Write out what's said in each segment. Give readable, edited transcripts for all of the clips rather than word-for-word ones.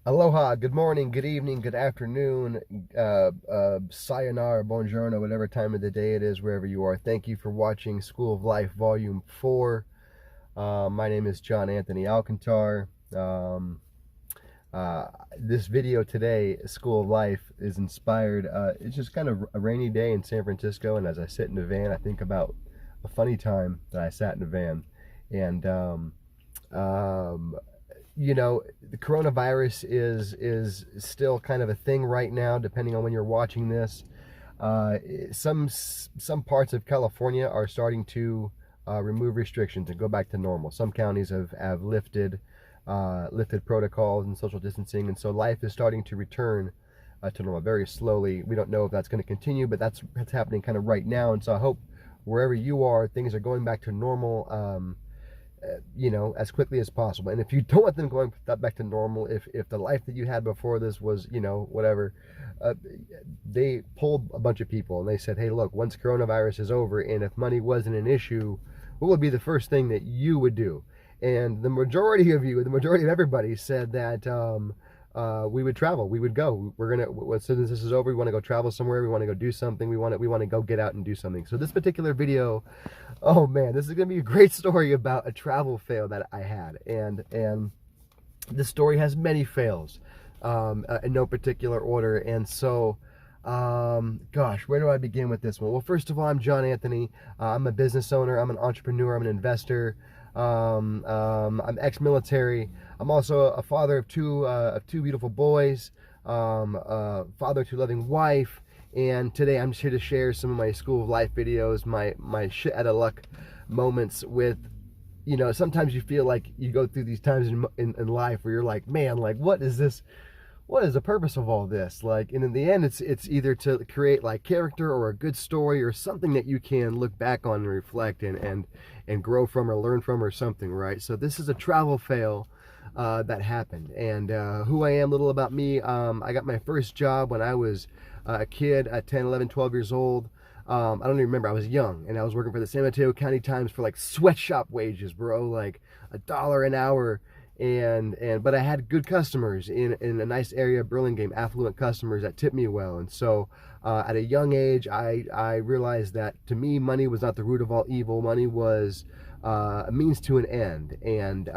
Aloha, good morning, good evening, good afternoon, sayonara, buongiorno, whatever time of the day it is, wherever you are. Thank you for watching School of Life Volume 4. My name is John Anthony Alcantar. This video today, School of Life, is inspired. It's just kind of a rainy day in San Francisco, and as I sit in the van, I think about a funny time that I sat in the van. And you know, the coronavirus is still kind of a thing right now, depending on when you're watching this. Some parts of California are starting to remove restrictions and go back to normal. Some counties have lifted protocols and social distancing, and so life is starting to return to normal very slowly. We don't know if that's going to continue, but that's happening kind of right now. And so I hope wherever you are, things are going back to normal. You know, as quickly as possible. And if you don't want them going back to normal, if the life that you had before this was, you know, whatever, they pulled a bunch of people and they said, hey, look, once coronavirus is over and if money wasn't an issue, what would be the first thing that you would do? And the majority of you, the majority of everybody said that we would travel, we would go. We're gonna, as soon as this is over, we want to go travel somewhere, we want to go do something, we want to go get out and do something. So this particular video, oh man, this is gonna be a great story about a travel fail that I had, and this story has many fails, in no particular order. And so gosh, where do I begin with this one? Well, first of all, I'm John Anthony. I'm a business owner, I'm an entrepreneur, I'm an investor. I'm ex-military. I'm also a father of two beautiful boys, father to a loving wife, and today I'm just here to share some of my School of Life videos, my shit out of luck moments with, you know, sometimes you feel like you go through these times in life where you're like, man, like, what is this? What is the purpose of all this? Like, and in the end, it's either to create like character or a good story or something that you can look back on and reflect and grow from or learn from or something, right? So this is a travel fail that happened. And who I am, little about me. I got my first job when I was a kid at 10, 11, 12 years old. I don't even remember. I was young, and I was working for the San Mateo County Times for like sweatshop wages, bro, like $1 an hour. But I had good customers in a nice area of Burlingame, affluent customers that tipped me well. And so at a young age, I realized that to me, money was not the root of all evil. Money was a means to an end. And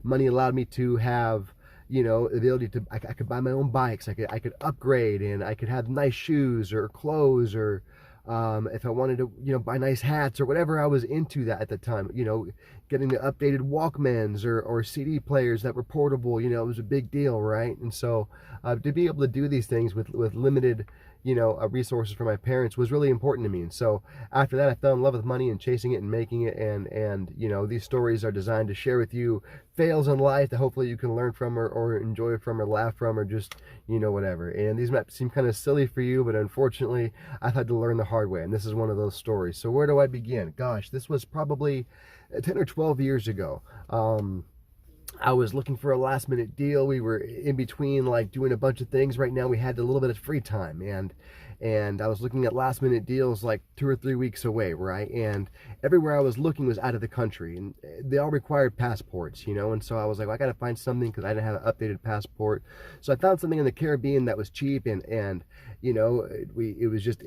money allowed me to have, you know, the ability to, I could buy my own bikes, I could upgrade, and I could have nice shoes or clothes, or if I wanted to, you know, buy nice hats or whatever I was into that at the time, you know, getting the updated Walkmans or CD players that were portable, you know, it was a big deal, right? And so to be able to do these things with limited, you know, resources from my parents was really important to me. And so after that, I fell in love with money and chasing it and making it. And you know, these stories are designed to share with you fails in life that hopefully you can learn from or enjoy from or laugh from or just, you know, whatever. And these might seem kind of silly for you, but unfortunately, I've had to learn the hard way. And this is one of those stories. So where do I begin? Gosh, this was probably 10 or 12 years ago. I was looking for a last minute deal. We were in between like doing a bunch of things. Right now we had a little bit of free time, and I was looking at last minute deals like 2 or 3 weeks away, right? And everywhere I was looking was out of the country, and they all required passports, you know. And so I was like, well, I got to find something because I didn't have an updated passport. So I found something in the Caribbean that was cheap, and you know, it was just,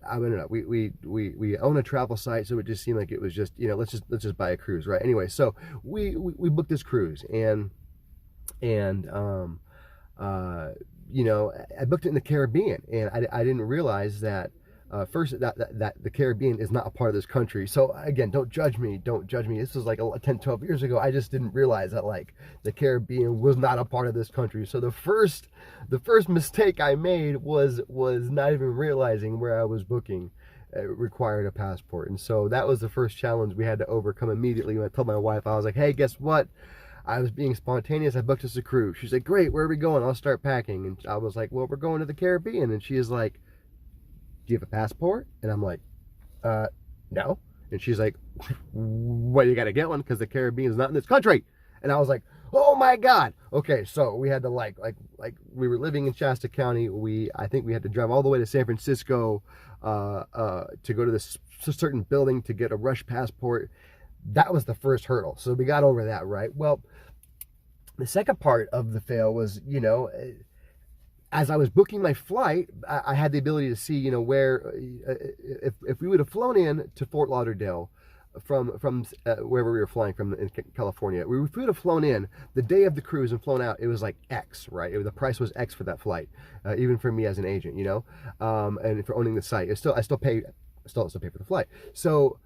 I don't know, we own a travel site, so it just seemed like it was just, you know, let's just buy a cruise, right? Anyway, so we booked this cruise, and you know, I booked it in the Caribbean, and I didn't realize that first that the Caribbean is not a part of this country. So again, don't judge me. This was like 10, 12 years ago. I just didn't realize that like the Caribbean was not a part of this country. So the first mistake I made was not even realizing where I was booking required a passport. And so that was the first challenge we had to overcome immediately. When I told my wife, I was like, hey, guess what? I was being spontaneous. I booked us a cruise. She's like, great, where are we going? I'll start packing. And I was like, well, we're going to the Caribbean. And she is like, do you have a passport? And I'm like, no. And she's like, well, you got to get one because the Caribbean is not in this country. And I was like, oh my God. Okay, so we had to like we were living in Shasta County. I think we had to drive all the way to San Francisco to go to this certain building to get a rush passport. That was the first hurdle. So we got over that, right? Well, The second part of the fail was, as I was booking my flight, I had the ability to see, where, if we would have flown in to Fort Lauderdale from wherever we were flying from in California, if we would have flown in the day of the cruise and flown out, it was like X, right? The price was X for that flight, even for me as an agent, and for owning the site. I still pay for the flight. So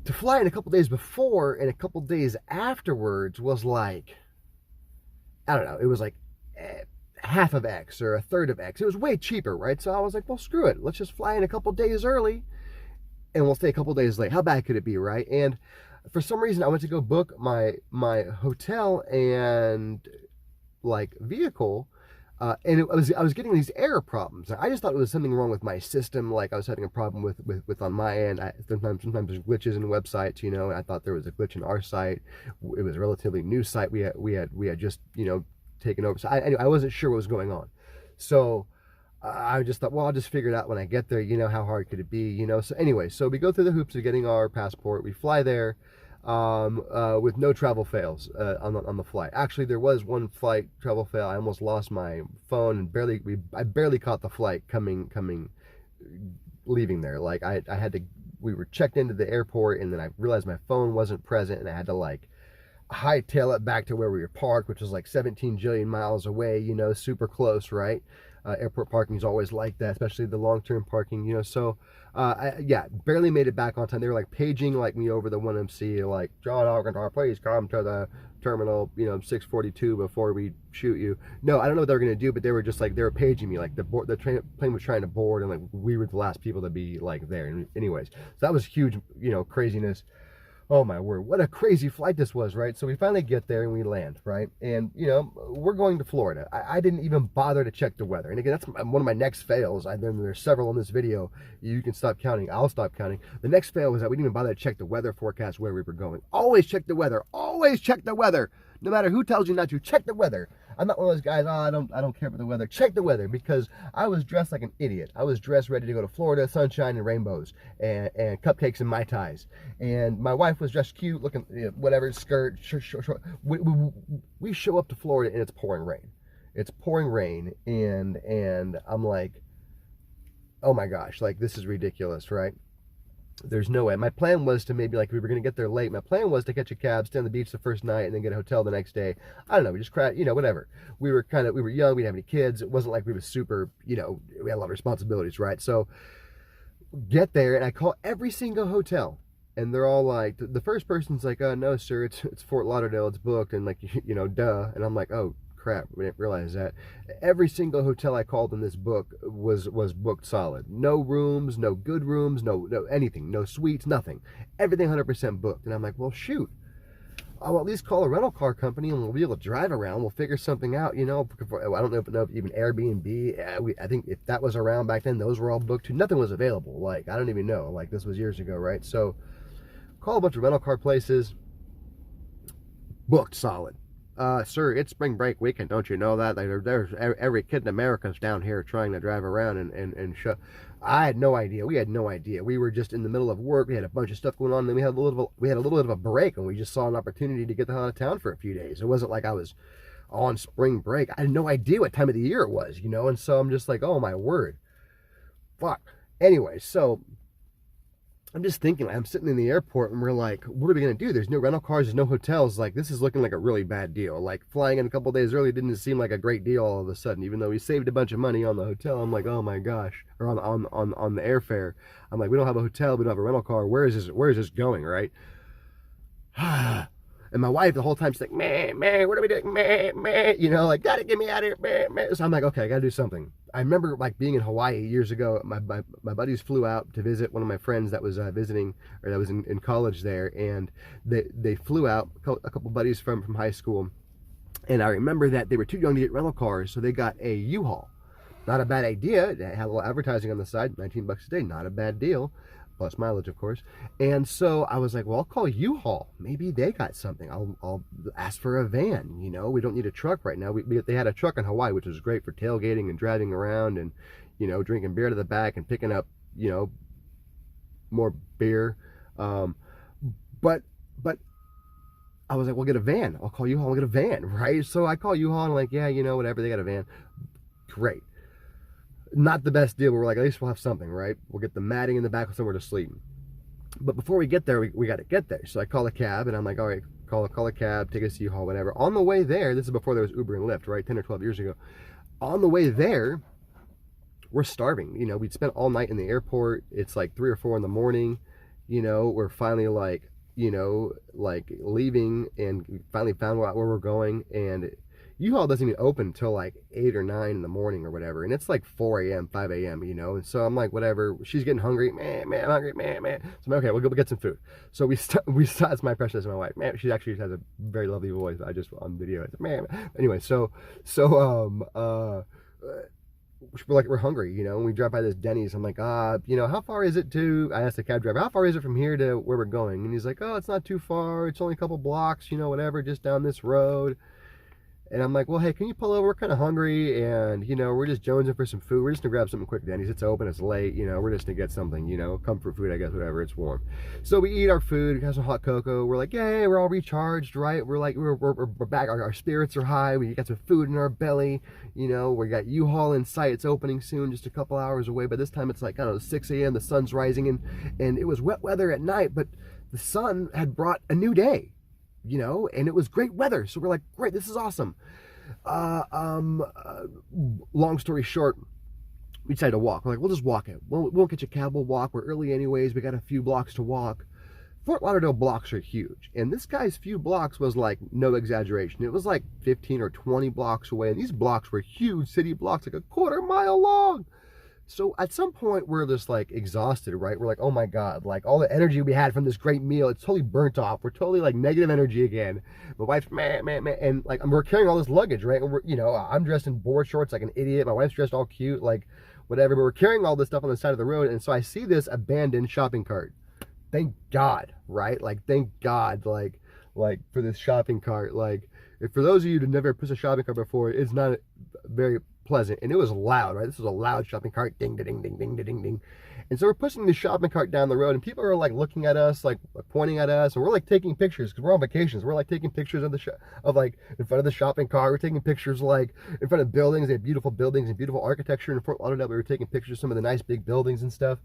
to fly in a couple days before and a couple days afterwards was like, I don't know, it was like half of X or a third of X. It was way cheaper, right? So I was like, well, screw it. Let's just fly in a couple days early and we'll stay a couple days late. How bad could it be, right? And for some reason, I went to go book my hotel and like vehicle, and I was getting these error problems. I just thought it was something wrong with my system. Like I was having a problem with on my end. Sometimes there's glitches in websites, and I thought there was a glitch in our site. It was a relatively new site. We had just taken over. So I wasn't sure what was going on. So I just thought, well, I'll just figure it out when I get there. How hard could it be? So anyway, so we go through the hoops of getting our passport. We fly there. With no travel fails on the flight. Actually, there was one flight travel fail. I almost lost my phone and I barely caught the flight leaving there. Like I had to. We were checked into the airport, and then I realized my phone wasn't present, and I had to like hightail it back to where we were parked, which was like 17 jillion miles away. Super close, right? Airport parking is always like that, especially the long-term parking. So barely made it back on time. They were like paging like me over the 1MC, like, John Alcantara, please come to the terminal, 642 before we shoot you. No, I don't know what they were gonna do, but they were just like, they were paging me, like the plane was trying to board, and like we were the last people to be like there. And anyways, so that was huge, craziness. Oh my word, what a crazy flight this was, right? So we finally get there and we land, right? And, we're going to Florida. I didn't even bother to check the weather. And again, that's one of my next fails. There's several in this video. You can stop counting. I'll stop counting. The next fail was that we didn't even bother to check the weather forecast where we were going. Always check the weather. Always check the weather. No matter who tells you not to, check the weather. I'm not one of those guys, I don't care about the weather. Check the weather, because I was dressed like an idiot. I was dressed ready to go to Florida, sunshine and rainbows, and cupcakes and Mai Tais. And my wife was dressed cute, looking, whatever, skirt, short. We show up to Florida and it's pouring rain. It's pouring rain, and I'm like, oh my gosh, like this is ridiculous, right? There's no way. My plan was to maybe, like, we were going to get there late. My plan was to catch a cab, stay on the beach the first night, and then get a hotel the next day. I don't know. We just whatever. We were young. We didn't have any kids. It wasn't like we were super, we had a lot of responsibilities, right? So get there, and I call every single hotel, and they're all like, the first person's like, oh, no, sir, it's Fort Lauderdale. It's booked. And like, duh. And I'm like, oh, crap, we didn't realize that. Every single hotel I called in this book was booked solid. No rooms, no good rooms, no anything, no suites, nothing. Everything 100% booked. And I'm like, well, shoot, I'll at least call a rental car company and we'll be able to drive around. We'll figure something out, I don't know if even Airbnb, I think if that was around back then, those were all booked too. Nothing was available. Like, I don't even know. Like, this was years ago, right? So call a bunch of rental car places, booked solid. Sir, it's spring break weekend. Don't you know that? There's every kid in America's down here trying to drive around and show. I had no idea. We had no idea. We were just in the middle of work. We had a bunch of stuff going on. And then we had a little bit of a break, and we just saw an opportunity to get the hell out of town for a few days. It wasn't like I was on spring break. I had no idea what time of the year it was, And so I'm just like, oh my word, fuck. Anyway, so I'm just thinking, I'm sitting in the airport and we're like, what are we going to do? There's no rental cars, there's no hotels. Like, this is looking like a really bad deal. Like, flying in a couple days early didn't seem like a great deal all of a sudden, even though we saved a bunch of money on the hotel. I'm like, oh my gosh, or on the airfare. I'm like, we don't have a hotel, we don't have a rental car. Where is this going, right? And my wife the whole time, she's like, man, what are we doing? Man, like, gotta get me out of here, man. So I'm like, okay, I gotta do something. I remember like being in Hawaii years ago. My buddies flew out to visit one of my friends that was visiting, or that was in college there, and they flew out, a couple buddies from high school, and I remember that they were too young to get rental cars, so they got a U-Haul. Not a bad idea. It had a little advertising on the side, $19 a day, not a bad deal. Plus mileage, of course. And so I was like, well, I'll call U-Haul. Maybe they got something. I'll ask for a van. We don't need a truck right now. They had a truck in Hawaii, which was great for tailgating and driving around and, drinking beer to the back and picking up, more beer. But I was like, well, get a van. I'll call U-Haul and get a van, right? So I call U-Haul and I'm like, yeah, you know, whatever, they got a van. Great. Not the best deal, but we're like, at least we'll have something, right? We'll get the matting in the back with somewhere to sleep. But before we get there, we got to get there. So I call a cab and I'm like, all right, call a cab, take us to U-Haul, whatever. On the way there, this is before there was Uber and Lyft, right? 10 or 12 years ago. On the way there, we're starving. You know, we'd spent all night in the airport. It's like 3 or 4 in the morning. You know, we're finally like, you know, like leaving, and we finally found out where we're going. And U-Haul doesn't even open until like 8 or 9 in the morning or whatever. And it's like 4 a.m., 5 a.m., you know. And so I'm like, whatever. She's getting hungry. Man, I'm hungry. Man. So I'm like, okay, we'll go get some food. So we start, that's my impression of my wife. Man, she actually has a very lovely voice. I just, on video, it's man. Anyway, we're hungry, you know, and we drive by this Denny's. I'm like, you know, how far is it to, I asked the cab driver, how far is it from here to where we're going? And he's like, oh, it's not too far. It's only a couple blocks, you know, whatever, just down this road. And I'm like, well, hey, can you pull over? We're kind of hungry, and, you know, we're just jonesing for some food. We're just going to grab something quick, Denny's. It's open, it's late, you know, we're just going to get something, you know, comfort food, I guess, whatever, it's warm. So we eat our food, we have some hot cocoa. We're like, yay, we're all recharged, right? We're like, we're back, our spirits are high. We got some food in our belly, you know, we got U-Haul in sight. It's opening soon, just a couple hours away. But this time it's like, I don't know, 6 a.m., the sun's rising, and it was wet weather at night, but the sun had brought a new day, you know, and it was great weather. So we're like, great, this is awesome. Long story short, we decided to walk. We're like, we'll just walk it. We won't get you a cab, we'll walk. We're early anyways. We got a few blocks to walk. Fort Lauderdale blocks are huge. And this guy's few blocks was like, no exaggeration, it was like 15 or 20 blocks away. And these blocks were huge city blocks, like a quarter-mile long. So at some point, we're just like exhausted, right? We're like, oh my God, like all the energy we had from this great meal, it's totally burnt off. We're totally like negative energy again. My wife's man, and like we're carrying all this luggage, right? And we're, you know, I'm dressed in board shorts like an idiot. My wife's dressed all cute, like whatever. But we're carrying all this stuff on the side of the road, and so I see this abandoned shopping cart. Thank God, right? Like thank God, like for this shopping cart. Like, if for those of you who never pushed a shopping cart before, it's not very pleasant, and it was loud, right? This was a loud shopping cart, ding, ding, ding, ding, ding, ding. And so we're pushing the shopping cart down the road, and people are like looking at us, like pointing at us, and we're like taking pictures because we're on vacations. We're like taking pictures of like in front of the shopping cart. We're taking pictures like in front of buildings. They have beautiful buildings and beautiful architecture in Fort Lauderdale. We were taking pictures of some of the nice big buildings and stuff.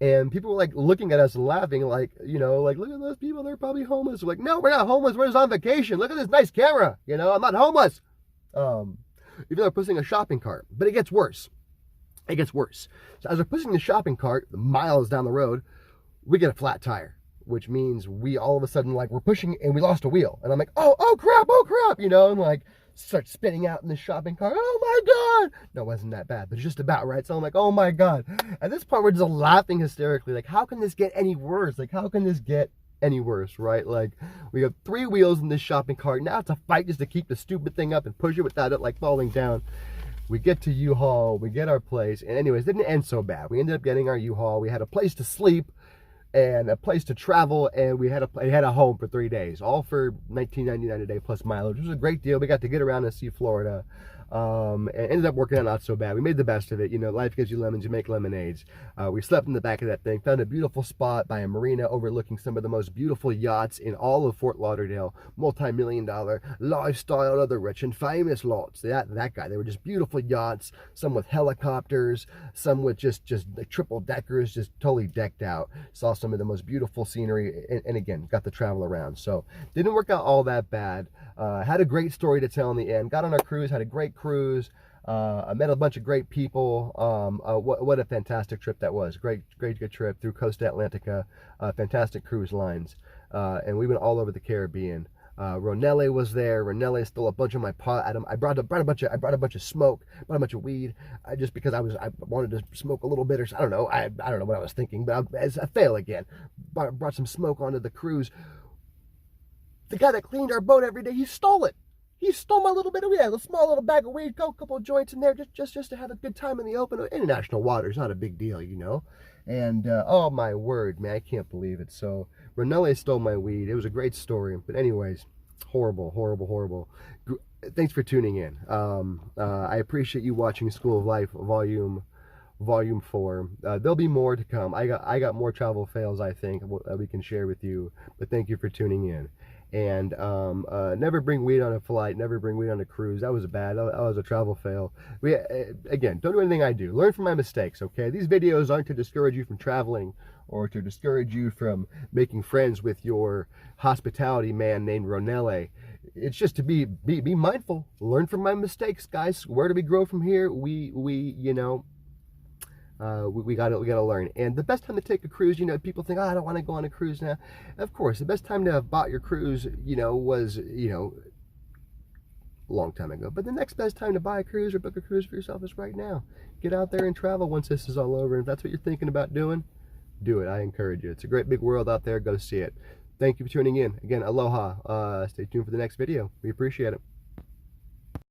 And people were like looking at us and laughing, like, you know, like, look at those people, they're probably homeless. We're like, no, we're not homeless, we're just on vacation. Look at this nice camera, you know, I'm not homeless. Even though I'm pushing a shopping cart. But it gets worse. It gets worse. So as we're pushing the shopping cart, miles down the road, we get a flat tire, which means we all of a sudden, like, we're pushing and we lost a wheel. And I'm like, oh crap, you know, and like, start spinning out in the shopping cart. Oh my God. No, it wasn't that bad, but it's just about, right? So I'm like, oh my God. At this point, we're just laughing hysterically. Like, how can this get any worse? Like, how can this get any worse, right? Like, we have 3 wheels in this shopping cart. Now it's a fight just to keep the stupid thing up and push it without it like falling down. We get to U-Haul, we get our place, and anyways, it didn't end so bad. We ended up getting our U-Haul. We had a place to sleep and a place to travel, and we had a home for 3 days, all for $19.99 a day plus mileage. It was a great deal. We got to get around and see Florida. And ended up working out not so bad. We made the best of it. You know, life gives you lemons, you make lemonades. We slept in the back of that thing, found a beautiful spot by a marina overlooking some of the most beautiful yachts in all of Fort Lauderdale, multi-million-dollar lifestyle of the rich and famous lots. That guy, they were just beautiful yachts, some with helicopters, some with just like triple deckers, just totally decked out. Saw some of the most beautiful scenery, and again, got to travel around. So didn't work out all that bad. Had a great story to tell in the end. Got on our cruise, had a great cruise. I met a bunch of great people. What a fantastic trip that was. Great good trip through Costa Atlantica. Fantastic cruise lines. And we went all over the Caribbean. Ronelle was there. Ronelle stole a bunch of my pot. I brought a bunch of smoke, brought a bunch of weed, just because I wanted to smoke a little bit, or I don't know. I don't know what I was thinking, but I fail again. Brought some smoke onto the cruise. The guy that cleaned our boat every day, he stole it. He stole my little bit of weed. A small little bag of weed, a couple of joints in there, just to have a good time in the open. International waters, not a big deal, you know. And oh my word, man, I can't believe it. So Ronelle stole my weed. It was a great story, but anyways, horrible. Thanks for tuning in. I appreciate you watching School of Life Volume 4. There'll be more to come. I got more travel fails, I think, that we can share with you. But thank you for tuning in. And never bring weed on a flight, never bring weed on a cruise. That was bad. That was a travel fail. Again, don't do anything I do. Learn from my mistakes, okay? These videos aren't to discourage you from traveling or to discourage you from making friends with your hospitality man named Ronelle. It's just to be mindful. Learn from my mistakes, guys. Where do we grow from here? We gotta learn. And the best time to take a cruise, people think, oh, I don't want to go on a cruise now. Of course, the best time to have bought your cruise, was, a long time ago. But the next best time to buy a cruise or book a cruise for yourself is right now. Get out there and travel once this is all over. And if that's what you're thinking about doing, do it. I encourage you. It's a great big world out there. Go see it. Thank you for tuning in. Again, aloha. Stay tuned for the next video. We appreciate it.